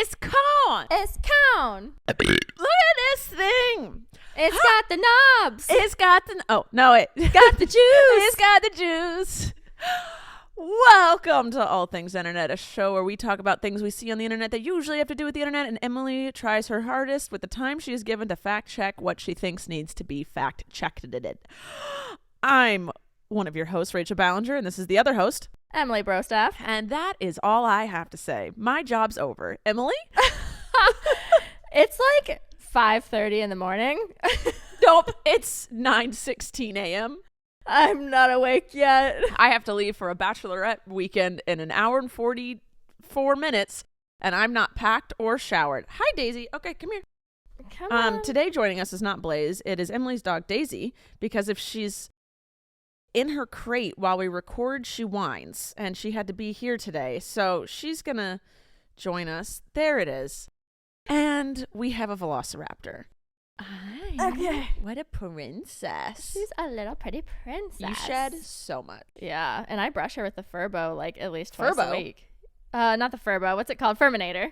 It's corn. It's cone. Look at this thing. It's got the knobs. It's got the... Oh, no, it got the juice. It's got the juice. Welcome to All Things Internet, a show where we talk about things we see on the internet that usually have to do with the internet, and Emily tries her hardest with the time she is given to fact check what she thinks needs to be fact checked. I'm one of your hosts, Rachel Ballinger, and this is the other host, Emily Brostaff. and that is all I have to say. My job's over. Emily? It's like 5:30 in the morning. Nope, it's 9:16 a.m. I'm not awake yet. I have to leave for a bachelorette weekend in an hour and 44 minutes, and I'm not packed or showered. Hi, Daisy. Okay, come here. Come on. Today joining us is not Blaze. It is Emily's dog, Daisy, because if she's in her crate while we record, she whines, and she had to be here today, so she's going to join us. There it is. And we have a velociraptor. Okay. What a princess. She's a little pretty princess. You shed so much. Yeah, and I brush her with the Furbo like at least twice Furbo? a week. Not the Furbo. What's it called? Furminator.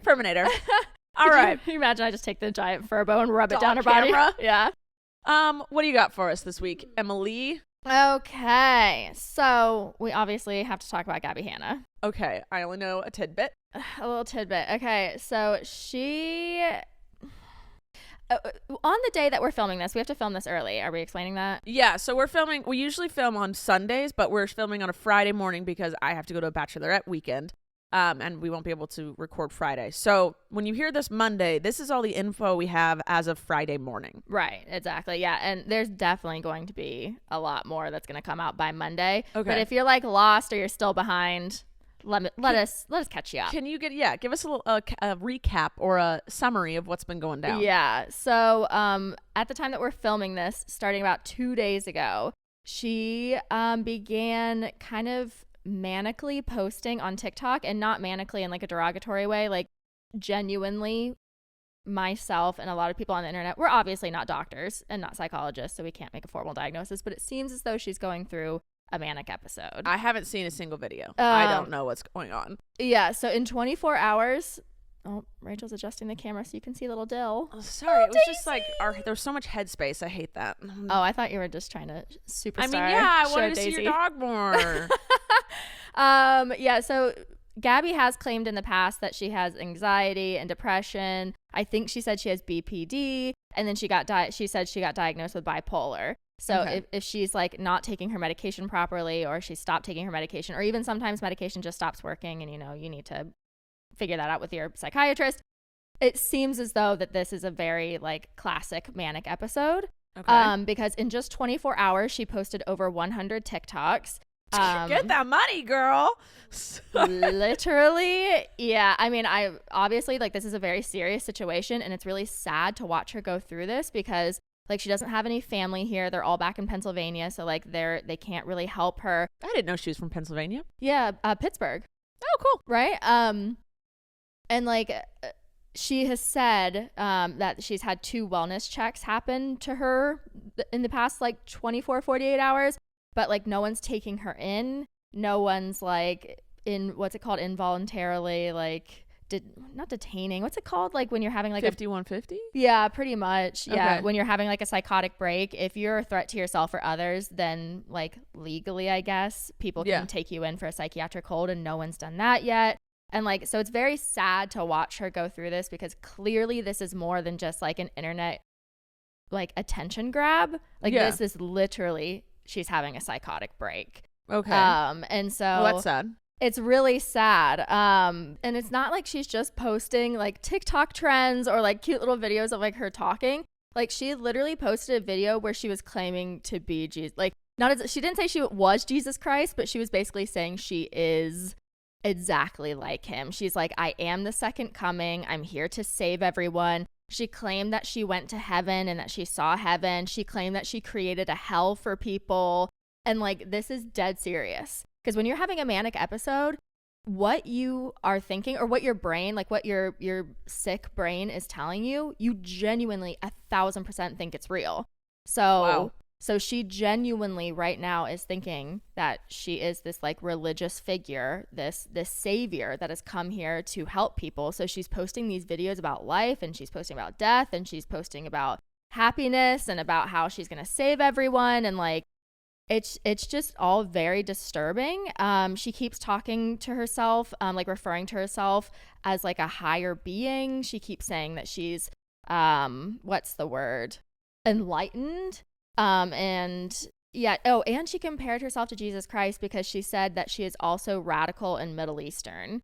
All right. Can you imagine I just take the giant Furbo and rub it Dog down her camera? body? Yeah. What do you got for us this week, Emily? Okay, so we obviously have to talk about Gabbie Hanna. Okay, I only know a tidbit. A little tidbit. Okay, so she... on the day that we're filming this, we have to film this early. Are we explaining that? Yeah, so we usually film on Sundays, but we're filming on a Friday morning because I have to go to a bachelorette weekend, and we won't be able to record Friday. So when you hear this Monday, this is all the info we have as of Friday morning. Right, exactly. Yeah, and there's definitely going to be a lot more that's going to come out by Monday. Okay. But if you're like lost or you're still behind, let us catch you up. Can you give us a little a recap or a summary of what's been going down? Yeah. So at the time that we're filming this, starting about 2 days ago, she began kind of manically posting on TikTok, and not manically in like a derogatory way, like genuinely myself and a lot of people on the internet, we're obviously not doctors and not psychologists, so we can't make a formal diagnosis, but it seems as though she's going through a manic episode. I haven't seen a single video. I don't know what's going on. Yeah, so in 24 hours... Oh, Rachel's adjusting the camera so you can see little Dill. Oh, sorry, it was Daisy! just like there's so much headspace. I hate that. Oh, I thought you were just trying to superstar. I mean, yeah, I wanted to Daisy. see your dog more. Yeah, so Gabbie has claimed in the past that she has anxiety and depression. I think she said she has BPD, and then she said she got diagnosed with bipolar. So Okay. if she's like not taking her medication properly, or she stopped taking her medication, or even sometimes medication just stops working and you need to figure that out with your psychiatrist, it seems as though that this is a very like classic manic episode. Okay. Because in just 24 hours she posted over 100 TikToks. Get that money, girl. Literally, yeah. I mean, I obviously, like, this is a very serious situation, and it's really sad to watch her go through this because like she doesn't have any family here. They're all back in Pennsylvania, so like they can't really help her. I didn't know she was from Pennsylvania. Yeah, Pittsburgh. Oh, cool. Right? And like she has said that she's had 2 wellness checks happen to her in the past like 48 hours, but like no one's taking her in. No one's like what's it called, involuntarily like not detaining. What's it called, like when you're having like 5150? Yeah, pretty much. Yeah, Okay. when you're having like a psychotic break, if you're a threat to yourself or others, then like legally, I guess, people can take you in for a psychiatric hold, and no one's done that yet. And like, so it's very sad to watch her go through this because clearly this is more than just like an internet like attention grab. Like this is literally, she's having a psychotic break. Okay. And so well, that's sad. It's really sad. And it's not like she's just posting like TikTok trends or like cute little videos of like her talking. Like she literally posted a video where she was claiming to be Jesus. Like she didn't say she was Jesus Christ, but she was basically saying she is exactly like him. She's like, I am the second coming. I'm here to save everyone. She claimed that she went to heaven and that she saw heaven. She claimed that she created a hell for people. And like, this is dead serious. Because when you're having a manic episode, what you are thinking or what your brain, like what your sick brain is telling you, you genuinely 1,000% think it's real. So So she genuinely right now is thinking that she is this like religious figure, this savior that has come here to help people. So she's posting these videos about life, and she's posting about death, and she's posting about happiness and about how she's going to save everyone. And like, it's just all very disturbing. She keeps talking to herself, like referring to herself as like a higher being. She keeps saying that she's, what's the word? Enlightened. And yeah. Oh, and she compared herself to Jesus Christ because she said that she is also radical and Middle Eastern.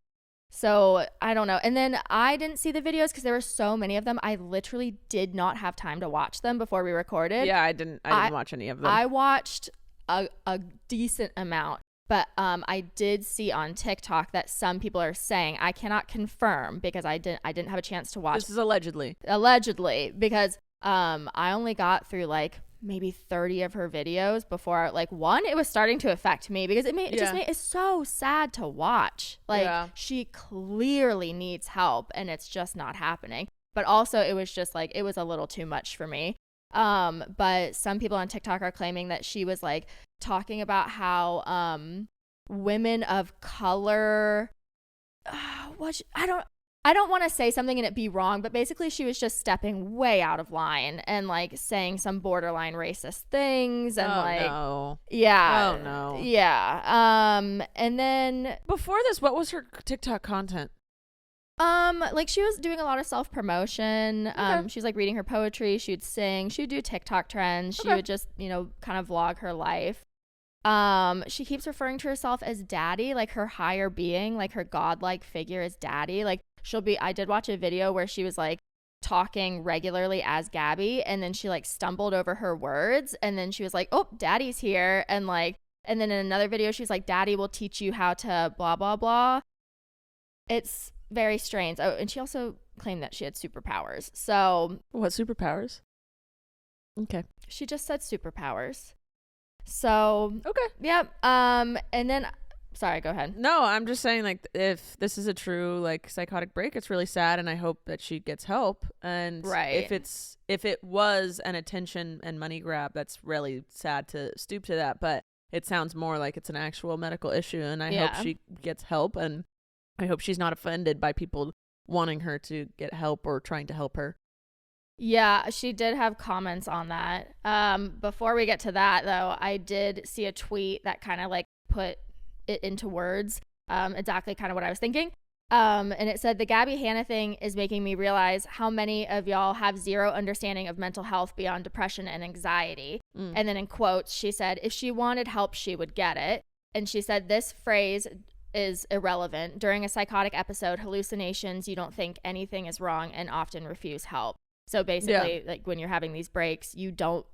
So I don't know. And then I didn't see the videos because there were so many of them. I literally did not have time to watch them before we recorded. Yeah, I didn't watch any of them. I watched a decent amount, but I did see on TikTok that some people are saying, I cannot confirm because I didn't have a chance to watch. This is allegedly because I only got through like maybe 30 of her videos before like one, it was starting to affect me because it's so sad to watch. Like she clearly needs help and it's just not happening. But also it was just like, it was a little too much for me. But some people on TikTok are claiming that she was like talking about how women of color I don't want to say something and it be wrong, but basically she was just stepping way out of line and like saying some borderline racist things and yeah. Oh no. Yeah. And then before this, what was her TikTok content? Like she was doing a lot of self-promotion. Okay. She was like reading her poetry, she would sing, she would do TikTok trends, she would just, kind of vlog her life. She keeps referring to herself as daddy, like her higher being, like her godlike figure is daddy. Like I did watch a video where she was like talking regularly as Gabbie, and then she like stumbled over her words, and then she was like, oh, daddy's here. And then in another video, she's like, daddy will teach you how to blah, blah, blah. It's very strange. Oh, and she also claimed that she had superpowers. So what superpowers? Okay. She just said superpowers. So okay. Yep. And then sorry, go ahead. No, I'm just saying like if this is a true like psychotic break, it's really sad and I hope that she gets help. And if it was an attention and money grab, that's really sad to stoop to that, but it sounds more like it's an actual medical issue, and I hope she gets help, and I hope she's not offended by people wanting her to get help or trying to help her. Yeah, she did have comments on that. Before we get to that, though, I did see a tweet that kind of like put it into words, exactly kind of what I was thinking. And it said, the Gabbie Hanna thing is making me realize how many of y'all have zero understanding of mental health beyond depression and anxiety. And then in quotes, she said, if she wanted help, she would get it. And she said, this phrase is irrelevant. During a psychotic episode, hallucinations, you don't think anything is wrong and often refuse help. So basically, like when you're having these breaks, you don't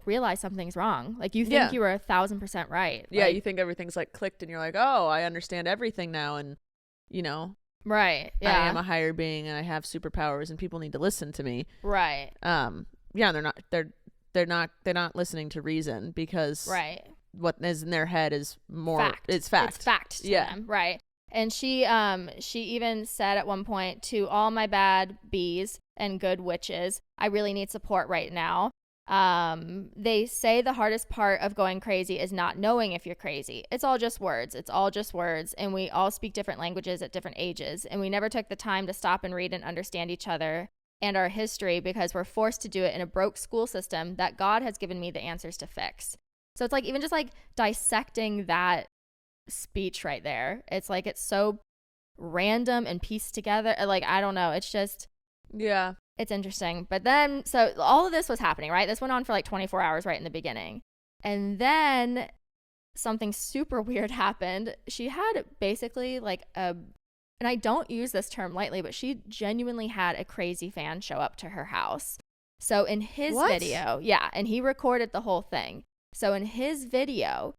realize something's wrong. Like you think you were 1,000% right. Yeah, like, you think everything's like clicked, and you're like, oh, I understand everything now, and right. Yeah, I am a higher being, and I have superpowers, and people need to listen to me. Right. Yeah, they're not listening to reason because what is in their head is more fact. It's fact. It's fact to them. Right. And she even said at one point, to all my bad bees and good witches, I really need support right now. They say the hardest part of going crazy is not knowing if you're crazy. It's all just words. And we all speak different languages at different ages. And we never took the time to stop and read and understand each other and our history because we're forced to do it in a broke school system that God has given me the answers to fix. So it's like even just like dissecting that speech right there, it's like it's so random and pieced together. Like I don't know, it's just it's interesting. But then so all of this was happening, right? This went on for like 24 hours right in the beginning, and then something super weird happened. She had basically like and I don't use this term lightly, but she genuinely had a crazy fan show up to her house. So in his video, and he recorded the whole thing. So in his video,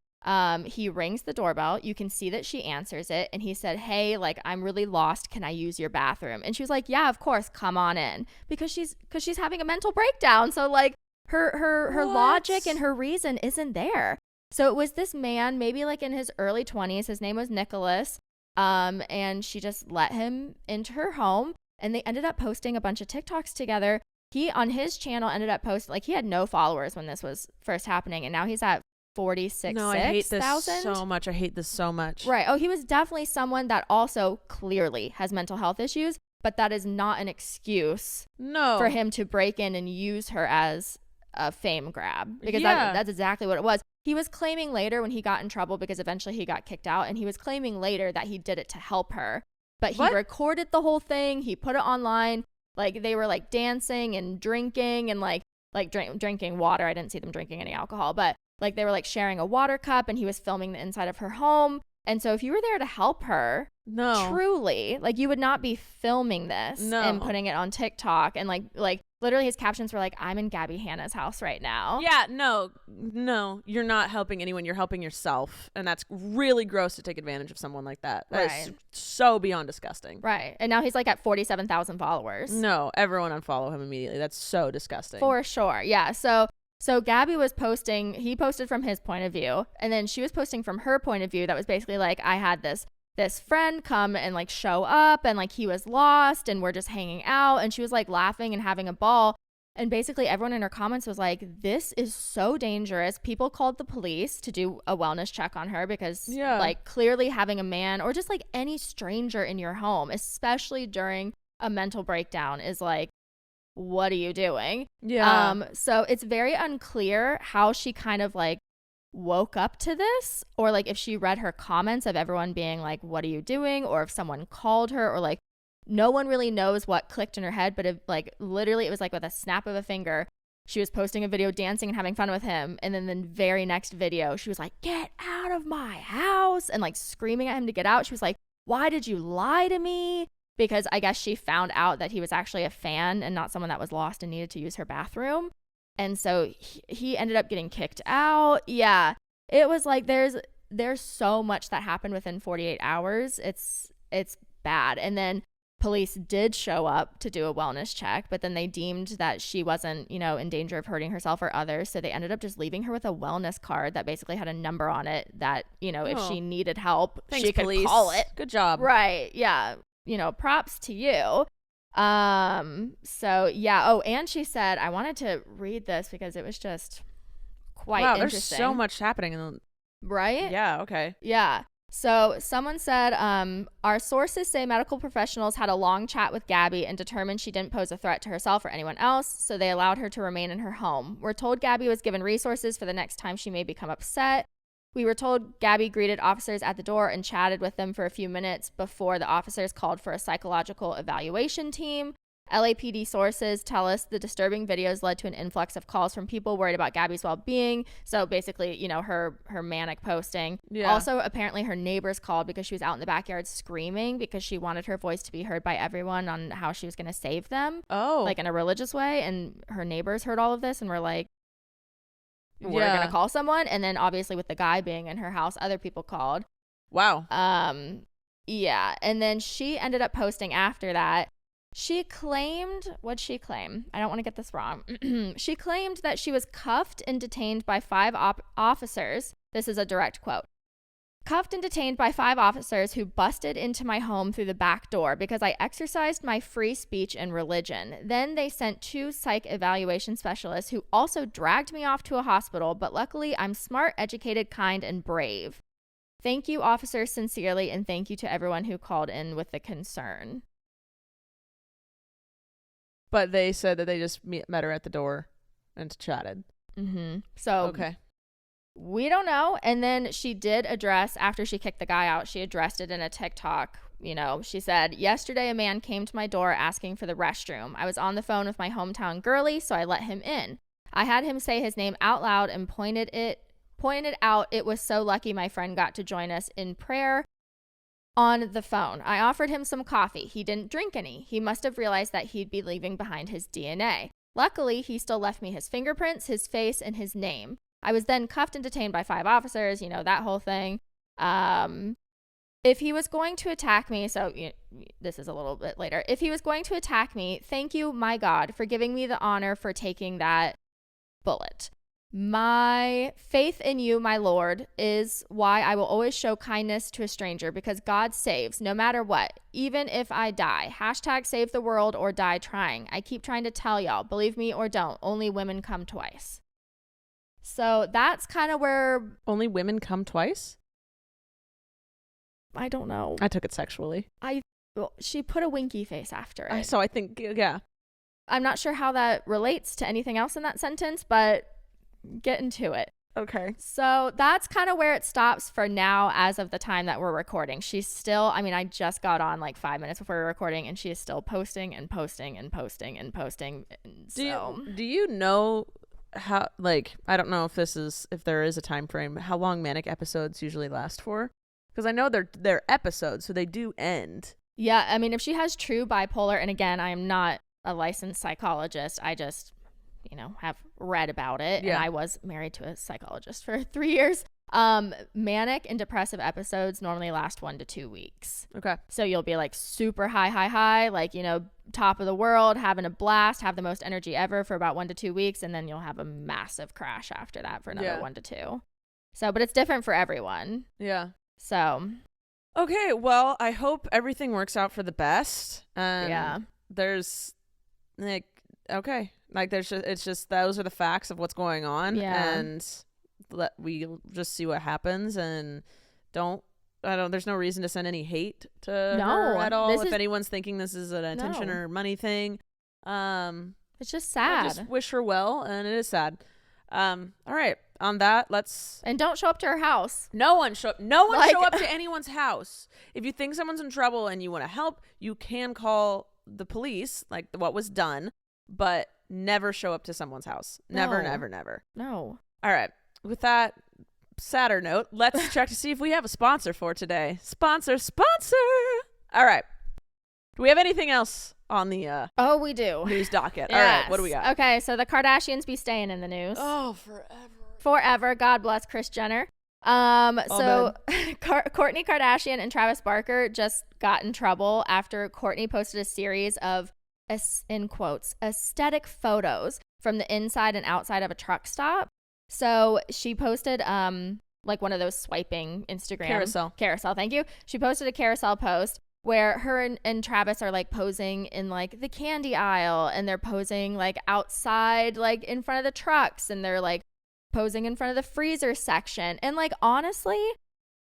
he rings the doorbell. You can see that she answers it. And he said, hey, like, I'm really lost. Can I use your bathroom? And she was like, yeah, of course. Come on in. Because she's having a mental breakdown. So like her logic and her reason isn't there. So it was this man, maybe like in his early 20s. His name was Nicholas. And she just let him into her home. And they ended up posting a bunch of TikToks together he on his channel ended up posting, like, he had no followers when this was first happening, and now he's at 46,000. No, I hate this so much. I hate this so much. Right. Oh, he was definitely someone that also clearly has mental health issues, but that is not an excuse for him to break in and use her as a fame grab, because that's exactly what it was. He was claiming later, when he got in trouble because eventually he got kicked out, and he was claiming later that he did it to help her, but he recorded the whole thing. He put it online. Like, they were like dancing and drinking and like drinking water. I didn't see them drinking any alcohol, but like they were like sharing a water cup, and he was filming the inside of her home. And so if you were there to help her, truly, like, you would not be filming this and putting it on TikTok. And like literally his captions were like, I'm in Gabbie Hanna's house right now. Yeah, no, you're not helping anyone. You're helping yourself. And that's really gross to take advantage of someone like that. That's so beyond disgusting. Right. And now he's like at 47,000 followers. No, everyone unfollow him immediately. That's so disgusting. For sure. Yeah. So Gabbie was posting, he posted from his point of view, and then she was posting from her point of view that was basically like, I had this friend come and like show up, and like he was lost and we're just hanging out, and she was like laughing and having a ball. And basically everyone in her comments was like, this is so dangerous. People called the police to do a wellness check on her because like clearly having a man or just like any stranger in your home, especially during a mental breakdown, is like, what are you doing? So it's very unclear how she kind of like woke up to this, or like if she read her comments of everyone being like, what are you doing? Or if someone called her, or like, no one really knows what clicked in her head. But if like literally it was like with a snap of a finger, she was posting a video dancing and having fun with him, and then the very next video she was like, get out of my house, and like screaming at him to get out. She was like, why did you lie to me? Because I guess she found out that he was actually a fan and not someone that was lost and needed to use her bathroom. And so he ended up getting kicked out. Yeah. It was like there's so much that happened within 48 hours. It's bad. And then police did show up to do a wellness check, but then they deemed that she wasn't, in danger of hurting herself or others. So they ended up just leaving her with a wellness card that basically had a number on it that, if she needed help, she could call it. Good job. Right. Yeah. Props to you. So yeah. Oh, and she said, I wanted to read this because it was just quite interesting. There's so much happening. Right? Yeah. Okay. Yeah. So someone said, our sources say medical professionals had a long chat with Gabbie and determined she didn't pose a threat to herself or anyone else, so they allowed her to remain in her home. We're told Gabbie was given resources for the next time she may become upset. We were told Gabbie greeted officers at the door and chatted with them for a few minutes before the officers called for a psychological evaluation team. LAPD sources tell us the disturbing videos led to an influx of calls from people worried about Gabbie's well-being. So basically, her manic posting. Yeah. Also, apparently her neighbors called because she was out in the backyard screaming because she wanted her voice to be heard by everyone on how she was going to save them. Oh. Like in a religious way. And her neighbors heard all of this and were like, we're going to call someone. And then obviously with the guy being in her house, other people called. Wow. Yeah. And then she ended up posting after that. She claimed, what'd she claim? I don't want to get this wrong. She claimed that she was cuffed and detained by 5 officers. This is a direct quote. Cuffed and detained by 5 officers who busted into my home through the back door because I exercised my free speech and religion. Then they sent 2 psych evaluation specialists who also dragged me off to a hospital, but luckily I'm smart, educated, kind, and brave. Thank you, officers, sincerely, and thank you to everyone who called in with the concern. But they said that they just met her at the door and chatted. Mm-hmm. So okay. We don't know. And then she did address, after she kicked the guy out, she addressed it in a TikTok. She said, yesterday a man came to my door asking for the restroom. I was on the phone with my hometown girlie, so I let him in. I had him say his name out loud and pointed out it was so lucky my friend got to join us in prayer on the phone. I offered him some coffee. He didn't drink any. He must have realized that he'd be leaving behind his DNA. Luckily, he still left me his fingerprints, his face, and his name. I was then cuffed and detained by 5 officers, that whole thing. If he was going to attack me, so this is a little bit later. If he was going to attack me, thank you, my God, for giving me the honor for taking that bullet. My faith in you, my Lord, is why I will always show kindness to a stranger, because God saves no matter what, even if I die. Hashtag save the world or die trying. I keep trying to tell y'all, believe me or don't, only women come twice. So that's kind of where... Only women come twice? I don't know. I took it sexually. She put a winky face after it. So I think, yeah. I'm not sure how that relates to anything else in that sentence, but get into it. Okay. So that's kind of where it stops for now as of the time that we're recording. She's still, I mean, I just got on like 5 minutes before we were recording, and she is still posting and posting and posting and posting. Do you know how, like, I don't know if there is a time frame, how long manic episodes usually last for? Because I know they're episodes, so they do end. Yeah, I mean, if she has true bipolar, and again, I am not a licensed psychologist, I just, have read about it. Yeah. And I was married to a psychologist for 3 years. Manic and depressive episodes normally last 1 to 2 weeks. Okay. So you'll be like super high, like, top of the world, having a blast, have the most energy ever for about 1 to 2 weeks. And then you'll have a massive crash after that for another 1 to 2. So, but it's different for everyone. Yeah. So. Okay. Well, I hope everything works out for the best. Yeah. There's like, okay. Like it's just, those are the facts of what's going on. Yeah. And we just see what happens, and there's no reason to send any hate to her at all. If anyone's thinking this is an attention or money thing, it's just sad. I just wish her well, and it is sad. All right. On that, and don't show up to her house. No one show up to anyone's house. If you think someone's in trouble and you want to help, you can call the police, like what was done, but never show up to someone's house. Never, never, never. No. All right. With that sadder note, let's check to see if we have a sponsor for today. Sponsor. All right. Do we have anything else on the we do. news docket? Yes. All right. What do we got? Okay, so the Kardashians be staying in the news. Oh, Forever. God bless Kris Jenner. So Kourtney Kardashian and Travis Barker just got in trouble after Kourtney posted a series of, in quotes, aesthetic photos from the inside and outside of a truck stop. So she posted like one of those swiping Instagram carousel. Thank you. She posted a carousel post where her and Travis are like posing in like the candy aisle, and they're posing like outside, like in front of the trucks, and they're like posing in front of the freezer section. And like, honestly,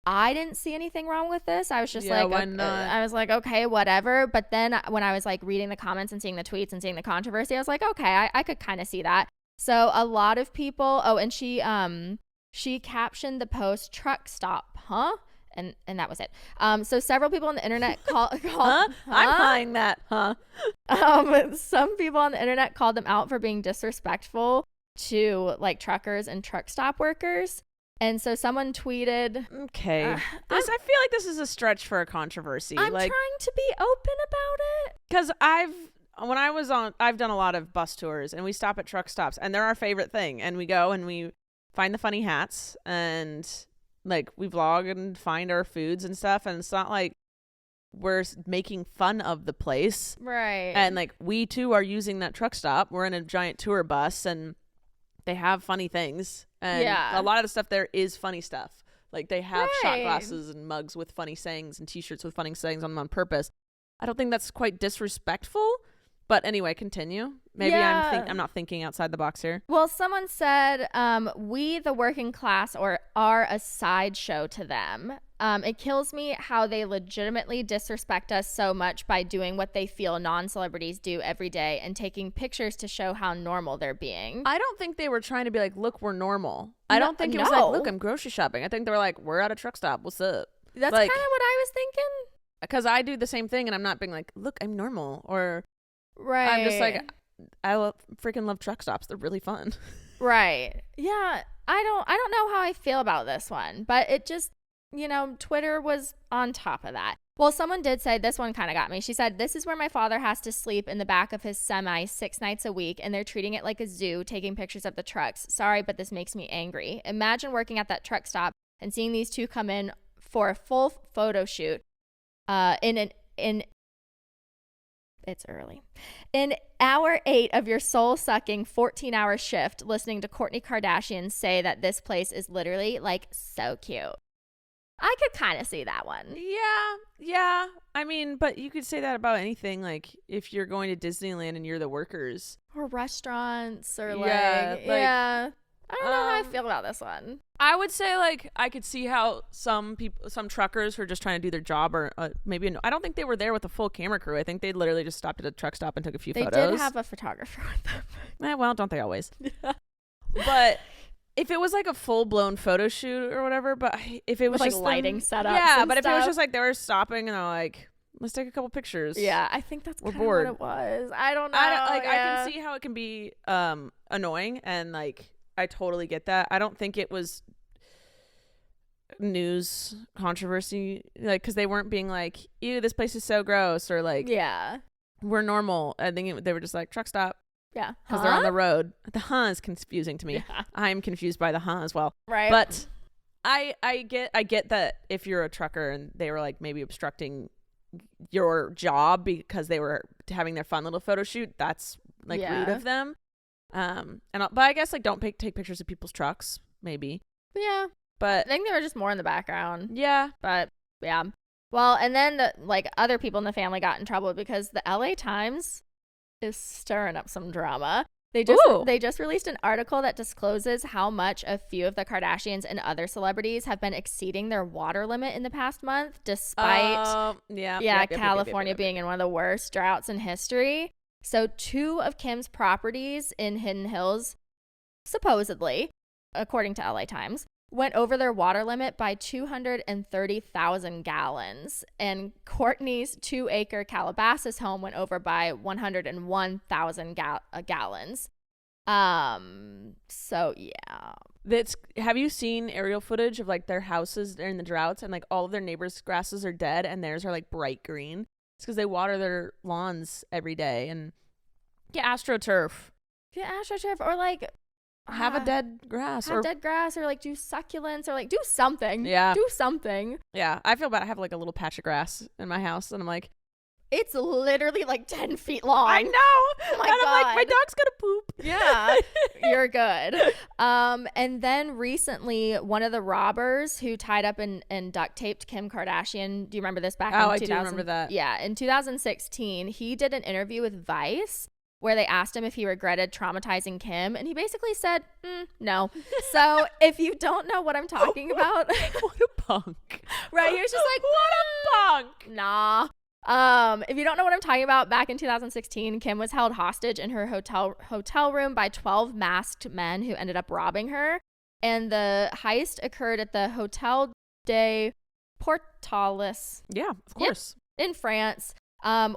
I didn't see anything wrong with this. I was just why not? I was like, okay, whatever. But then when I was like reading the comments and seeing the tweets and seeing the controversy, I was like, okay, I could kind of see that. So a lot of people, and she captioned the post "truck stop, huh?" And that was it. So several people on the internet called huh? I'm buying that, huh? Some people on the internet called them out for being disrespectful to like truckers and truck stop workers. And so someone tweeted, okay, I feel like this is a stretch for a controversy. I'm trying to be open about it. Because I've done a lot of bus tours, and we stop at truck stops, and they're our favorite thing. And we go and we find the funny hats, and like we vlog and find our foods and stuff. And it's not like we're making fun of the place. Right. And like we too are using that truck stop. We're in a giant tour bus, and they have funny things. And a lot of the stuff there is funny stuff. Like they have shot glasses and mugs with funny sayings and t-shirts with funny sayings on them on purpose. I don't think that's quite disrespectful. But anyway, continue. Maybe I'm not thinking outside the box here. Well, someone said, we, the working class, are a sideshow to them. It kills me how they legitimately disrespect us so much by doing what they feel non-celebrities do every day and taking pictures to show how normal they're being. I don't think they were trying to be like, look, we're normal. I don't think it was like, look, I'm grocery shopping. I think they were like, we're at a truck stop. What's up? That's kind of what I was thinking. Because I do the same thing, and I'm not being like, look, I'm normal. Or right. I'm just like, I freaking love truck stops. They're really fun. Right. Yeah. I don't know how I feel about this one, but it just, Twitter was on top of that. Well, someone did say, this one kind of got me. She said, this is where my father has to sleep in the back of his semi 6 nights a week, and they're treating it like a zoo, taking pictures of the trucks. Sorry, but this makes me angry. Imagine working at that truck stop and seeing these two come in for a full photo shoot in It's early. In hour 8 of your soul-sucking 14-hour shift, listening to Kourtney Kardashian say that this place is literally like so cute. I could kind of see that one. Yeah. I mean, but you could say that about anything. Like if you're going to Disneyland and you're the workers, or restaurants, or yeah. I don't know how I feel about this one. I would say like I could see how some truckers who are just trying to do their job, or maybe I don't think they were there with a full camera crew. I think they literally just stopped at a truck stop and took a few photos. They did have a photographer with them. Well, don't they always? Yeah. But if it was like a full blown photo shoot or whatever, but if it was with just like lighting setups, yeah. But stuff. if it was just like they were stopping and they're like, let's take a couple pictures. Yeah, I think that's kind of what it was. I don't know. I can see how it can be annoying, and like I totally get that. I don't think it was news controversy, like because they weren't being like, ew, this place is so gross, or like, yeah, we're normal. I think they were just like, truck stop. Yeah, because they're on the road. The is confusing to me. Yeah. I'm confused by the as well. Right. But I get that if you're a trucker and they were like maybe obstructing your job because they were having their fun little photo shoot, that's like rude of them. But I guess like don't take pictures of people's trucks, maybe. Yeah. But I think they were just more in the background. Yeah. But yeah. Well, and then the like other people in the family got in trouble because the LA Times is stirring up some drama. They just released an article that discloses how much a few of the Kardashians and other celebrities have been exceeding their water limit in the past month, despite California being in one of the worst droughts in history. So 2 of Kim's properties in Hidden Hills, supposedly, according to LA Times, went over their water limit by 230,000 gallons. And Kourtney's 2-acre Calabasas home went over by 101,000 gallons. So yeah. Have you seen aerial footage of like their houses during the droughts, and like all of their neighbors' grasses are dead and theirs are like bright green? It's because they water their lawns every day and get AstroTurf. Or like have a dead grass. Or like do succulents, or like do something. Yeah. Do something. Yeah. I feel bad. I have like a little patch of grass in my house and I'm like, it's literally like 10 feet long. I know. Oh my God. I'm like, my dog's gonna poop. Yeah. You're good. And then recently, one of the robbers who tied up and duct taped Kim Kardashian, do you remember this back in 2000? I do remember that. Yeah. In 2016, he did an interview with Vice where they asked him if he regretted traumatizing Kim, and he basically said, no. So if you don't know what I'm talking about. What a punk. Right? He was just like, what a punk. Nah. If you don't know what I'm talking about, back in 2016, Kim was held hostage in her hotel room by 12 masked men who ended up robbing her. And the heist occurred at the Hotel de Portalis. Yeah, of course. In France,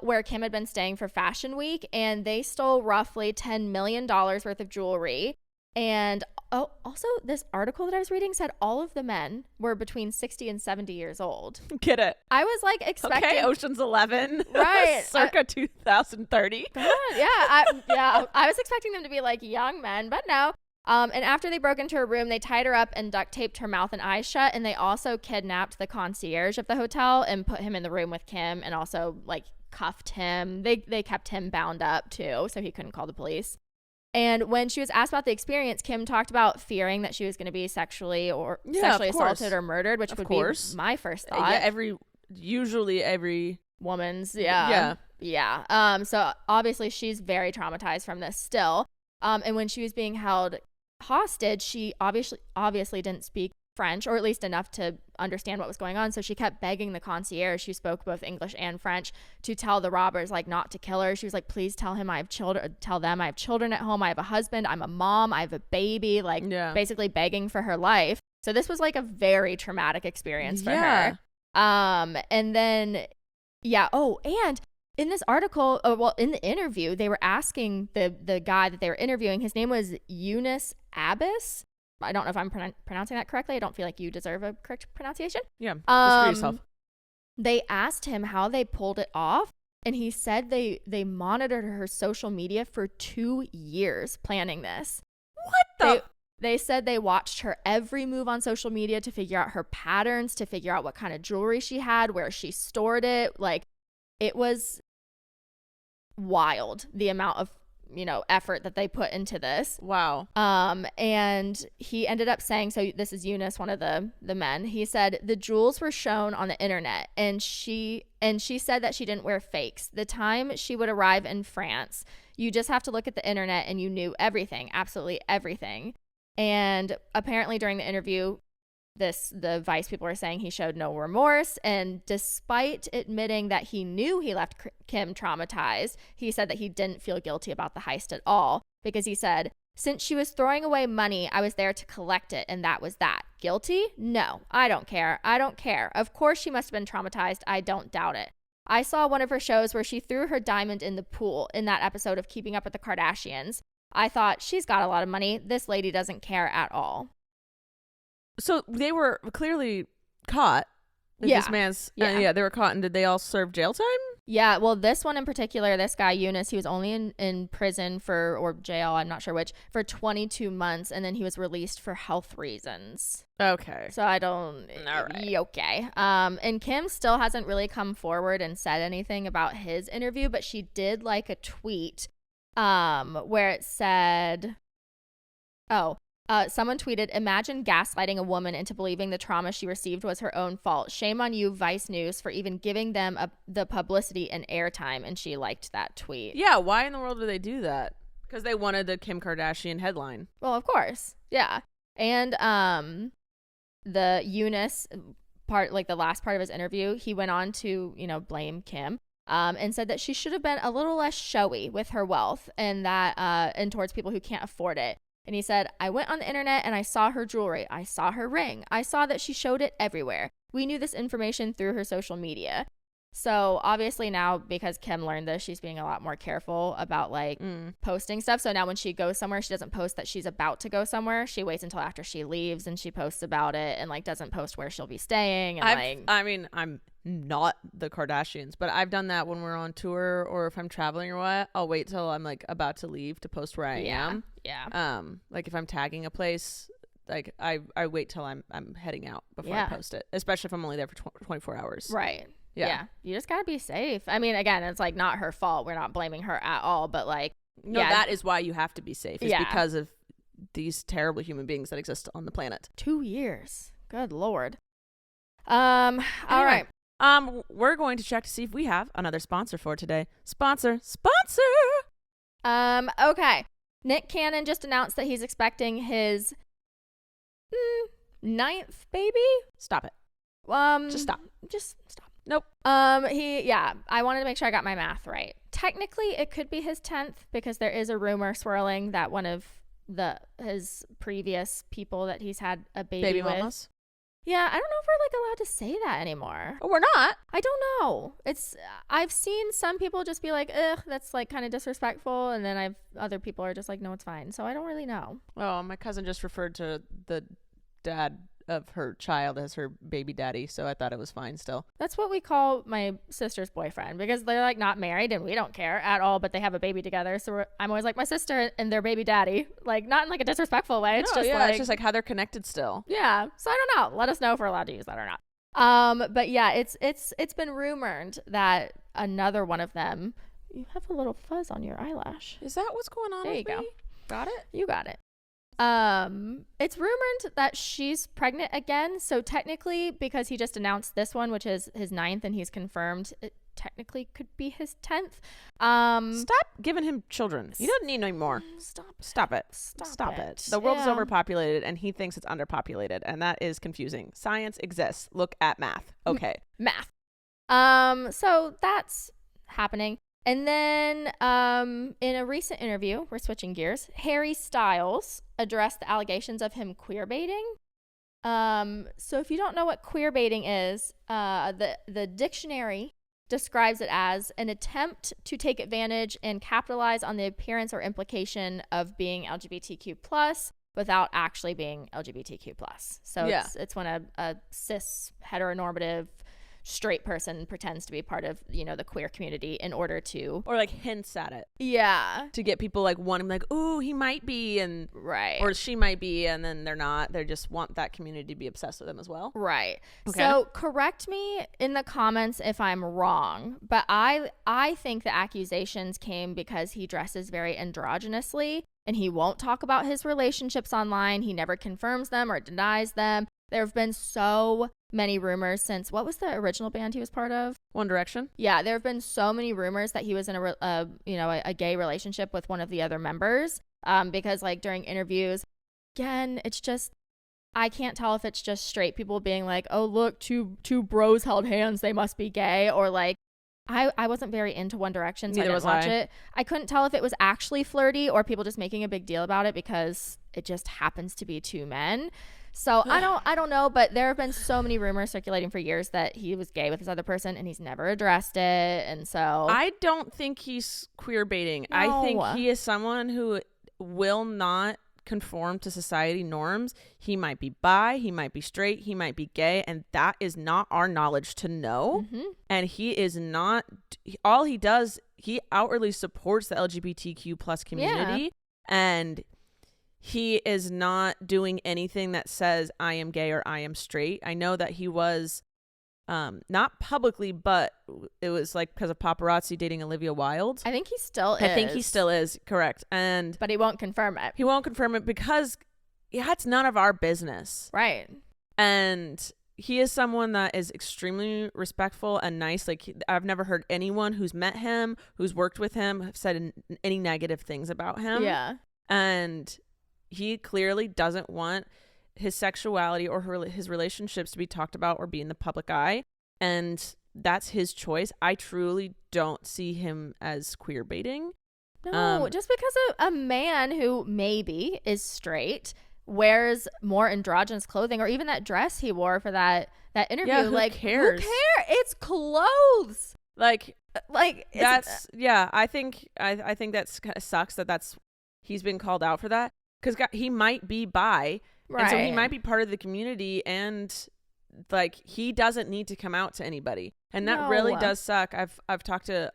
where Kim had been staying for Fashion Week. And they stole roughly $10 million worth of jewelry. And also, this article that I was reading said all of the men were between 60 and 70 years old. Get it? I was like expecting... Okay, Ocean's 11. Right. Circa 2030. God, yeah. I was expecting them to be like young men, but no. And after they broke into her room, they tied her up and duct taped her mouth and eyes shut. And they also kidnapped the concierge of the hotel and put him in the room with Kim, and also like cuffed him. They kept him bound up too, so he couldn't call the police. And when she was asked about the experience, Kim talked about fearing that she was going to be sexually assaulted or murdered, which would be my first thought. Yeah, usually every woman's. Yeah. So obviously she's very traumatized from this still. And when she was being held hostage, she obviously didn't speak French, or at least enough to understand what was going on. So she kept begging the concierge, who spoke both English and French, to tell the robbers like not to kill her. She was like, please tell them I have children at home. I have a husband. I'm a mom. I have a baby. Like basically begging for her life. So this was like a very traumatic experience for her. And then, and in this article, in the interview, they were asking the guy that they were interviewing, his name was Eunice Abbas. I don't know if I'm pronouncing that correctly. I don't feel like you deserve a correct pronunciation. Yeah, just for yourself. They asked him how they pulled it off, and he said they monitored her social media for 2 years planning this. What They said they watched her every move on social media to figure out her patterns, to figure out what kind of jewelry she had, where she stored it. Like, it was wild, the amount of, effort that they put into this. Wow. And he ended up saying, so this is Eunice, one of the men, he said the jewels were shown on the internet, and she said that she didn't wear fakes. The time she would arrive in France, you just have to look at the internet and you knew everything, absolutely everything. And apparently during the interview, the Vice people are saying he showed no remorse, and despite admitting that he knew he left Kim traumatized, he said that he didn't feel guilty about the heist at all, because he said, since she was throwing away money, I was there to collect it, and that was that. Guilty? No, I don't care. Of course she must have been traumatized. I don't doubt it. I saw one of her shows where she threw her diamond in the pool in that episode of Keeping Up with the Kardashians. I thought, she's got a lot of money. This lady doesn't care at all. So they were clearly caught. Yeah. This man's, Yeah. they were caught, and did they all serve jail time? Yeah, well, this one in particular, this guy, Eunice, he was only in prison or jail, I'm not sure which, for 22 months, and then he was released for health reasons. Okay. So I don't... All right. Okay. And Kim still hasn't really come forward and said anything about his interview, but she did like a tweet where it said... someone tweeted, imagine gaslighting a woman into believing the trauma she received was her own fault. Shame on you, Vice News, for even giving them the publicity and airtime. And she liked that tweet. Yeah, why in the world would they do that? Because they wanted the Kim Kardashian headline. Well, of course. Yeah. And the Eunice part, like the last part of his interview, he went on to, blame Kim. And said that she should have been a little less showy with her wealth and towards people who can't afford it. And he said, I went on the internet and I saw her jewelry. I saw her ring. I saw that she showed it everywhere. We knew this information through her social media. So obviously now, because Kim learned this, she's being a lot more careful about posting stuff. So now when she goes somewhere, she doesn't post that she's about to go somewhere. She waits until after she leaves and she posts about it, and doesn't post where she'll be staying. And I'm not the Kardashians, but I've done that when we're on tour, or if I'm traveling or what, I'll wait till I'm about to leave to post where I am. Yeah. If I'm tagging a place, I wait till I'm heading out before I post it, especially if I'm only there for 24 hours. Right. Yeah. You just gotta be safe. I mean, again, it's not her fault. We're not blaming her at all, but that is why you have to be safe, is because of these terrible human beings that exist on the planet. 2 years. Good Lord. All right. We're going to check to see if we have another sponsor for today. Sponsor. Okay. Nick Cannon just announced that he's expecting his 9th baby. Stop it. Just stop. Nope. I wanted to make sure I got my math right. Technically, it could be his 10th, because there is a rumor swirling that one of his previous people that he's had a baby with. Mamas? Yeah, I don't know if we're allowed to say that anymore. Oh, we're not. I don't know. I've seen some people just be like, ugh, that's kind of disrespectful, and then other people are just like, no, it's fine. So I don't really know. Oh, my cousin just referred to the dad of her child as her baby daddy, so I thought it was fine still. That's what we call my sister's boyfriend, because they're not married and we don't care at all, but they have a baby together. So I'm always like, my sister and their baby daddy, not in a disrespectful way. It's it's just how they're connected still. Yeah. So I don't know. Let us know if we're allowed to use that or not. But yeah, it's been rumored that another one of them. You have a little fuzz on your eyelash. Is that what's going on? There you go. Got it. You got it. It's rumored that she's pregnant again. So technically, because he just announced this one, which is his 9th, and he's confirmed, it technically could be his 10th. Stop giving him children. He doesn't need any more. Stop it. The world is overpopulated, and he thinks it's underpopulated, and that is confusing. Science exists. Look at math. Okay. Math. So that's happening. And then in a recent interview, we're switching gears, Harry Styles addressed the allegations of him queer baiting. So if you don't know what queer baiting is, the dictionary describes it as an attempt to take advantage and capitalize on the appearance or implication of being LGBTQ+ without actually being LGBTQ+. So it's when a cis heteronormative straight person pretends to be part of, you know, the queer community in order to, or like hints at it yeah, to get people like wanting like, ooh, he might be, and right, or she might be, and then they're not. They just want that community to be obsessed with them as well. right. Okay. So correct me in the comments if I'm wrong, but I think the accusations came because he dresses very androgynously and he won't talk about his relationships online. He never confirms them or denies them. There have been so many rumors since, what was the original band he was part of? One Direction. Yeah, there have been so many rumors that he was in a gay relationship with one of the other members. Because like during interviews, again, it's just, I can't tell if it's just straight people being like, oh look, two bros held hands, they must be gay, or like, I wasn't very into One Direction, so I didn't watch it. I couldn't tell if it was actually flirty or people just making a big deal about it because it just happens to be two men. So I don't know, but there have been so many rumors circulating for years that he was gay with this other person and he's never addressed it. And so I don't think he's queer baiting. No. I think he is someone who will not conform to society norms. He might be bi, he might be straight, he might be gay, and that is not our knowledge to know. And he is not, all he does, he outwardly supports the LGBTQ plus community, and he is not doing anything that says I am gay or I am straight. I know that he was not publicly, but it was like because of paparazzi dating Olivia Wilde. I think he still is. I think he still is, correct. But he won't confirm it. He won't confirm it because it's none of our business. Right. And he is someone that is extremely respectful and nice. Like, I've never heard anyone who's met him, who's worked with him, have said any negative things about him. Yeah. And he clearly doesn't want his sexuality or his relationships to be talked about or be in the public eye, and that's his choice. I truly don't see him as queer baiting. No, just because a man who maybe is straight wears more androgynous clothing, or even that dress he wore for that interview. Yeah, who cares? Who cares? It's clothes. Like that's I think that's kind of sucks that's he's been called out for that, because he might be bi. Right. And so he might be part of the community, and like he doesn't need to come out to anybody. And that really does suck. I've talked to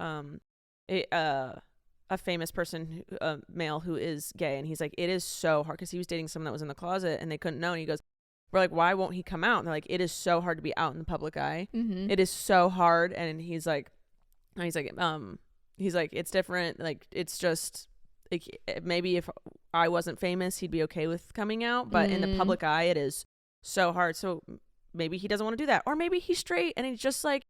a famous person, male who is gay, and he's like, it is so hard, because he was dating someone that was in the closet and they couldn't know. And he goes, we're like, why won't he come out? And they're like, it is so hard to be out in the public eye. It is so hard. And he's like, it's different. Like, it's just like, maybe if I wasn't famous, he'd be okay with coming out, but in the public eye, it is so hard. So maybe he doesn't want to do that, or maybe he's straight and he's just like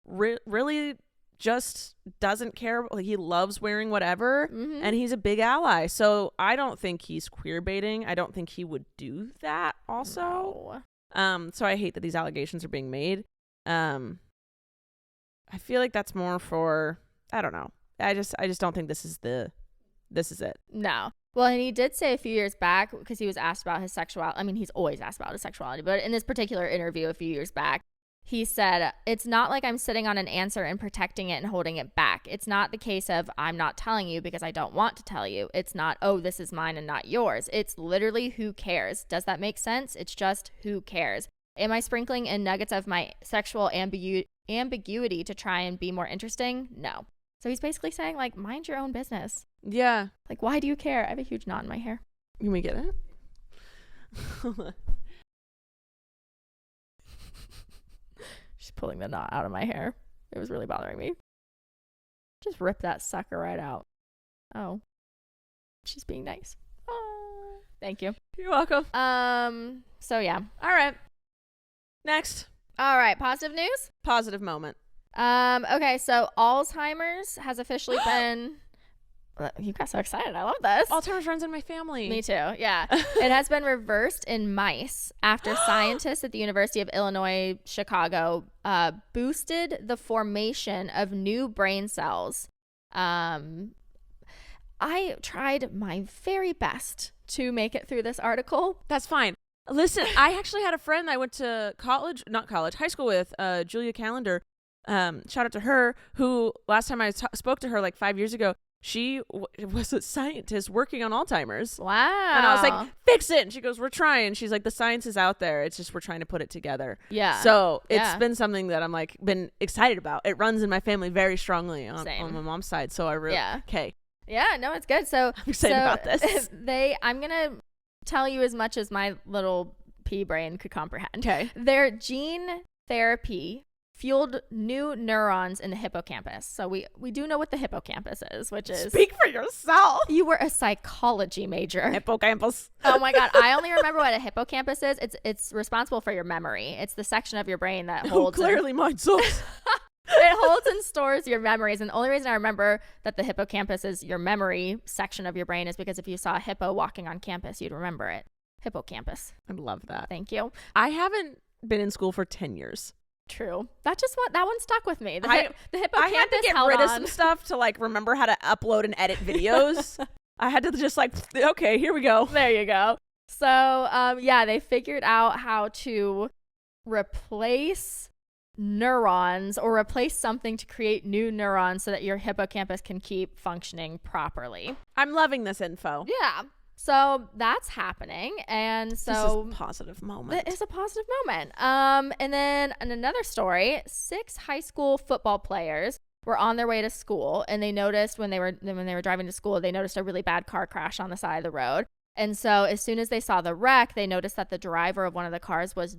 really just doesn't care. Like, he loves wearing whatever, and he's a big ally. So I don't think he's queer baiting. I don't think he would do that also. No. So I hate that these allegations are being made. I feel like that's more for, I don't know. I just don't think this is it. No. Well, and he did say a few years back, because he was asked about his sexuality. I mean, he's always asked about his sexuality, but in this particular interview a few years back, he said, it's not like I'm sitting on an answer and protecting it and holding it back. It's not the case of I'm not telling you because I don't want to tell you. It's not, oh, this is mine and not yours. It's literally, who cares? Does that make sense? It's just, who cares? Am I sprinkling in nuggets of my sexual ambiguity to try and be more interesting? No. So he's basically saying, like, mind your own business. Yeah. Like, why do you care? I have a huge knot in my hair. Can we get it? She's pulling the knot out of my hair. It was really bothering me. Just rip that sucker right out. Oh. She's being nice. Oh. Thank you. You're welcome. So yeah. All right. Next. All right. Positive news? Positive moment. Okay, so Alzheimer's has officially been... You got so excited. I love this. Alzheimer's runs in my family. Me too. Yeah. It has been reversed in mice after scientists at the University of Illinois, Chicago, boosted the formation of new brain cells. I tried my very best to make it through this article. That's fine. Listen, I actually had a friend I went to high school with, Julia Callender. Shout out to her, who last time I spoke to her like 5 years ago, She was a scientist working on Alzheimer's. Wow. And I was like, fix it. And she goes, we're trying. She's like, the science is out there. It's just we're trying to put it together. Yeah. So it's been something that I'm like been excited about. It runs in my family very strongly on my mom's side. So I really okay. Yeah, no, it's good. So I'm excited about this. I'm gonna tell you as much as my little pea brain could comprehend. Okay. Their gene therapy fueled new neurons in the hippocampus. So we do know what the hippocampus is, which is... Speak for yourself. You were a psychology major. Hippocampus. Oh my God. I only remember what a hippocampus is. It's responsible for your memory. It's the section of your brain that holds... clearly mine sucks. It holds and stores your memories. And the only reason I remember that the hippocampus is your memory section of your brain is because if you saw a hippo walking on campus, you'd remember it. Hippocampus. I love that. Thank you. I haven't been in school for 10 years. True. That one stuck with me. The hippocampus I had to get rid of some stuff to like remember how to upload and edit videos. I had to just like, okay, here we go. There you go. So, they figured out how to replace neurons or replace something to create new neurons so that your hippocampus can keep functioning properly. I'm loving this info. Yeah. So that's happening. And so this is a positive moment. It is a positive moment. And then in another story, 6 high school football players were on their way to school, and they noticed when they were driving to school, they noticed a really bad car crash on the side of the road. And so as soon as they saw the wreck, they noticed that the driver of one of the cars was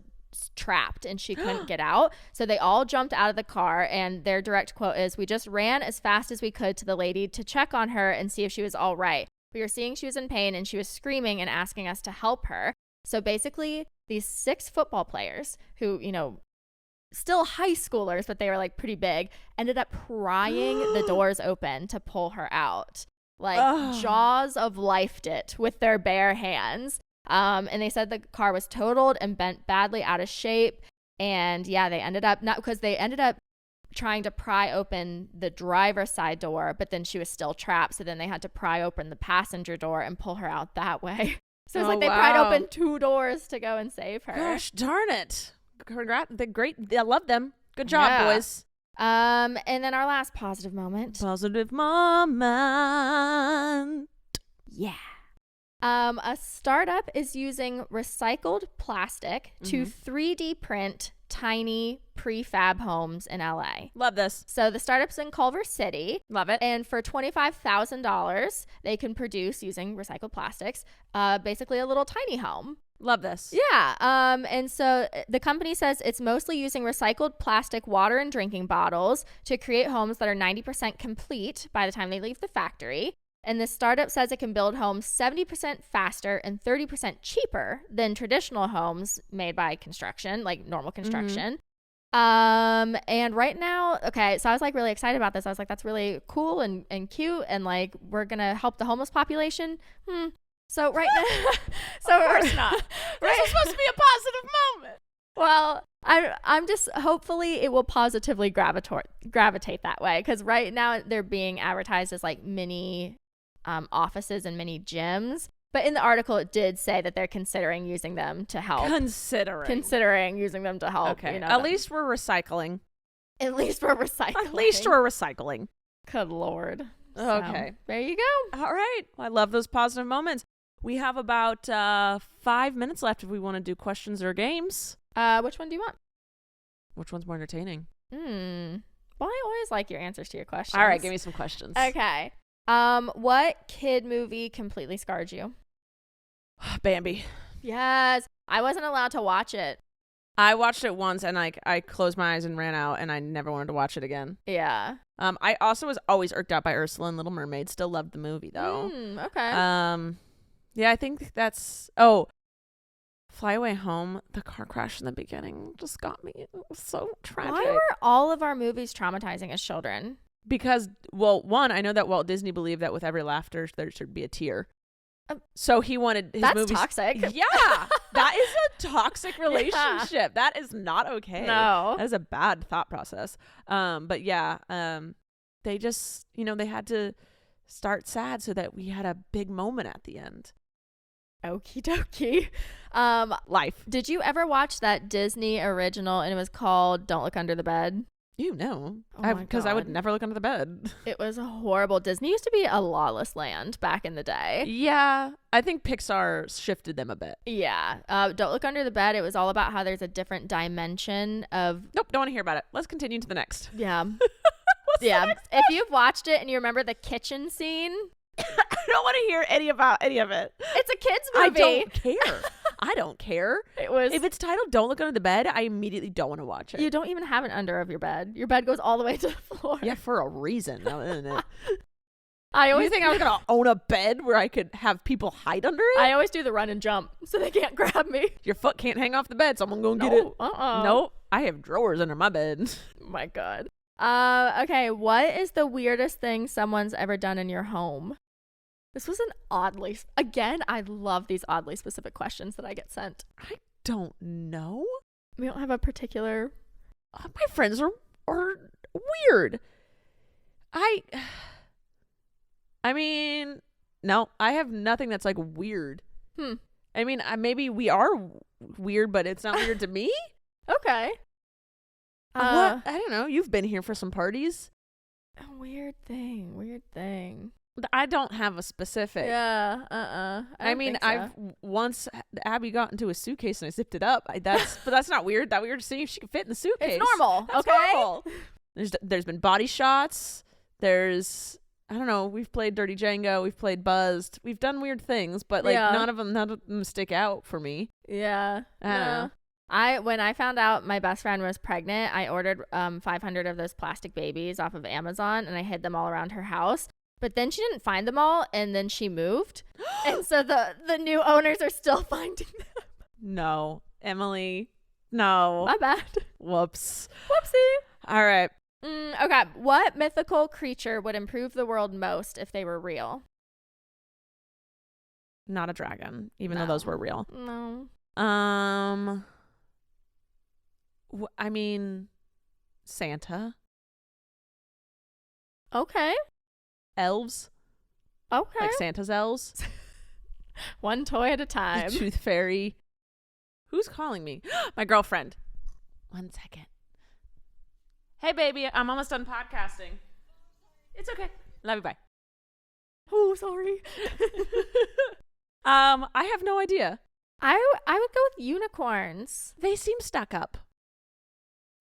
trapped and she couldn't get out. So they all jumped out of the car, and their direct quote is, "We just ran as fast as we could to the lady to check on her and see if she was all right. We were seeing she was in pain and she was screaming and asking us to help her." So basically, these 6 football players who, still high schoolers, but they were like pretty big, ended up prying the doors open to pull her out. Like jaws of lifed it with their bare hands. And they said the car was totaled and bent badly out of shape. And they ended up trying to pry open the driver's side door, but then she was still trapped. So then they had to pry open the passenger door and pull her out that way. So it's like they pried open 2 doors to go and save her. Gosh darn it. Congrats. They're great. I love them. Good job, boys. And then our last positive moment. Positive moment. Yeah. A startup is using recycled plastic to 3D print tiny prefab homes in LA. Love this. So the startup's in Culver City. Love it. And for $25,000, they can produce, using recycled plastics, basically a little tiny home. Love this. Yeah. And so the company says it's mostly using recycled plastic water and drinking bottles to create homes that are 90% complete by the time they leave the factory. And the startup says it can build homes 70% faster and 30% cheaper than traditional homes made by construction, like normal construction. And right now, okay, so I was like really excited about this. I was like, that's really cool and cute. And like, we're going to help the homeless population. So right now, of course not. This is supposed to be a positive moment. Well, I'm just, hopefully it will positively gravitate that way. Because right now they're being advertised as like mini offices and mini gyms. But in the article, it did say that they're considering using them to help. Considering using them to help. Okay. At least we're recycling. Good Lord. Okay. So, there you go. All right. Well, I love those positive moments. We have about 5 minutes left if we want to do questions or games. Which one do you want? Which one's more entertaining? Well, I always like your answers to your questions. All right. Give me some questions. Okay. What kid movie completely scarred you? Bambi. Yes. I wasn't allowed to watch it. I watched it once and like I closed my eyes and ran out and I never wanted to watch it again. Yeah. I also was always irked out by Ursula and Little Mermaid. Still loved the movie though. Okay. Yeah, I think that's Fly Away Home, the car crash in the beginning just got me. It was so tragic. Why were all of our movies traumatizing as children? Because, well, one, I know that Walt Disney believed that with every laughter there should be a tear. So he wanted his movies. That's toxic. Yeah. That is a toxic relationship. Yeah. That is not okay. No. That is a bad thought process. But yeah, they just, they had to start sad so that we had a big moment at the end. Okie dokie. Life. Did you ever watch that Disney original and it was called Don't Look Under the Bed? You know, Oh my because I would God. never look under the bed. It was horrible. Disney used to be a lawless land back in the day. Yeah, I think Pixar shifted them a bit. Yeah. Don't look under the bed. It was all about how there's a different dimension of. Nope, don't want to hear about it. Let's continue to the next. Yeah. What's the Yeah. next If you've watched it and you remember the kitchen scene, I don't want to hear about any of it. it's a kid's movie. I don't care. I don't care. It was. If it's titled "Don't Look Under the Bed," I immediately don't want to watch it. You don't even have an under of your bed. Your bed goes all the way to the floor. Yeah, for a reason. I always You think I was gonna own a bed where I could have people hide under it? I always do the run and jump so they can't grab me. Your foot can't hang off the bed. Someone gonna get it. Uh-uh. Nope. I have drawers under my bed. Oh my God. Okay. What is the weirdest thing someone's ever done in your home? This was an oddly. Again, I love these oddly specific questions that I get sent. I don't know. We don't have a particular. My friends are weird. I mean, no, I have nothing that's like weird. I mean, maybe we are weird, but it's not weird to me. Okay. What? I don't know. You've been here for some parties. A weird thing. I don't have a specific. Yeah. I mean, I've once Abby got into a suitcase and I zipped it up. But that's not weird. That weird to see if she could fit in the suitcase. It's normal. That's okay. normal. There's been body shots. I don't know. We've played Dirty Django. We've played Buzzed. We've done weird things, but like none of them stick out for me. Yeah. I don't know. When I found out my best friend was pregnant, I ordered 500 of those plastic babies off of Amazon and I hid them all around her house. But then she didn't find them all, and then she moved. And so the new owners are still finding them. No. Emily. No. My bad. Whoops. Whoopsie. All right. Okay. What mythical creature would improve the world most if they were real? Not a dragon, even though No. those were real. No. I mean, Santa. Okay. Elves. Okay. Like Santa's elves. One toy at a The time. Tooth Fairy. Who's calling me? My girlfriend. 1 second. Hey, baby. I'm almost done podcasting. It's okay. Love you. Bye. Oh, sorry. I have no idea. I would go with unicorns. They seem stuck up.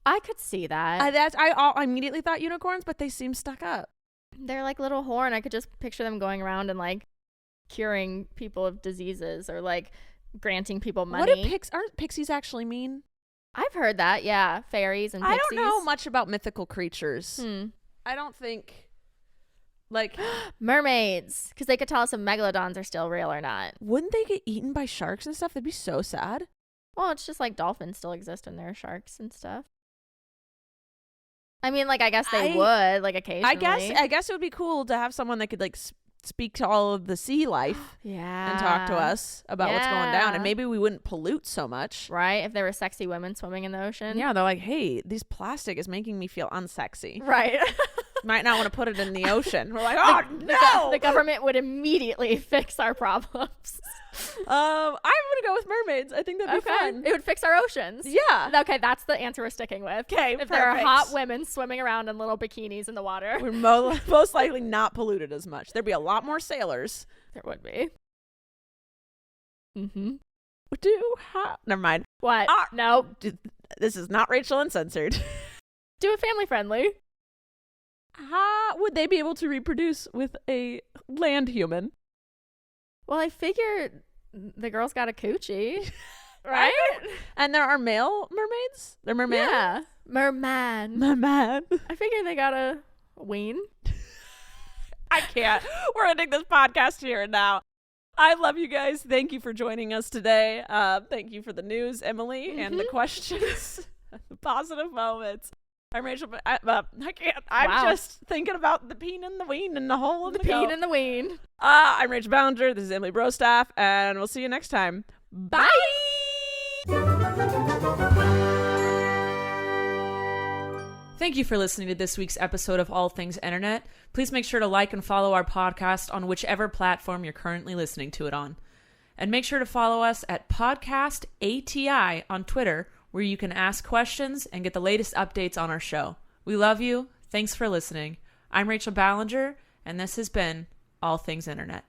I could see that. I immediately thought unicorns, but they seem stuck up. They're like little horn. I could just picture them going around and like curing people of diseases or like granting people money. What do aren't pixies actually mean? I've heard that. Yeah. Fairies and pixies. I don't know much about mythical creatures. I don't think like mermaids, because they could tell us if megalodons are still real or not. Wouldn't they get eaten by sharks and stuff? That'd be so sad. Well, it's just like dolphins still exist and there are sharks and stuff. I mean, like, I guess they would, like, occasionally. I guess it would be cool to have someone that could, like, speak to all of the sea life and talk to us about what's going down. And maybe we wouldn't pollute so much. Right? If there were sexy women swimming in the ocean. Yeah, they're like, hey, this plastic is making me feel unsexy. Right. Might not want to put it in the ocean. We're like, oh, no! The government would immediately fix our problems. I'm going to go with mermaids. I think that'd be fun. It would fix our oceans. Yeah. Okay, that's the answer we're sticking with. Okay, if there are hot women swimming around in little bikinis in the water. We're most likely not polluted as much. There'd be a lot more sailors. There would be. Never mind. What? No. This is not Rachel Uncensored. Do it family friendly. Would they be able to reproduce with a land human? Well, I figure the girl's got a coochie, right? And there are male mermaids? They're merman? Yeah. Merman. Merman. I figure they got a ween. I can't. We're ending this podcast here and now. I love you guys. Thank you for joining us today. Thank you for the news, Emily, and the questions, the positive moments. I'm Rachel, but I can't. I'm just thinking about the peen and the ween and the hole in the peen goat. and the ween. I'm Rachel Ballinger. This is Emily Brostaff, and we'll see you next time. Bye! Thank you for listening to this week's episode of All Things Internet. Please make sure to like and follow our podcast on whichever platform you're currently listening to it on. And make sure to follow us at Podcast ATI on Twitter, where you can ask questions and get the latest updates on our show. We love you. Thanks for listening. I'm Rachel Ballinger, and this has been All Things Internet.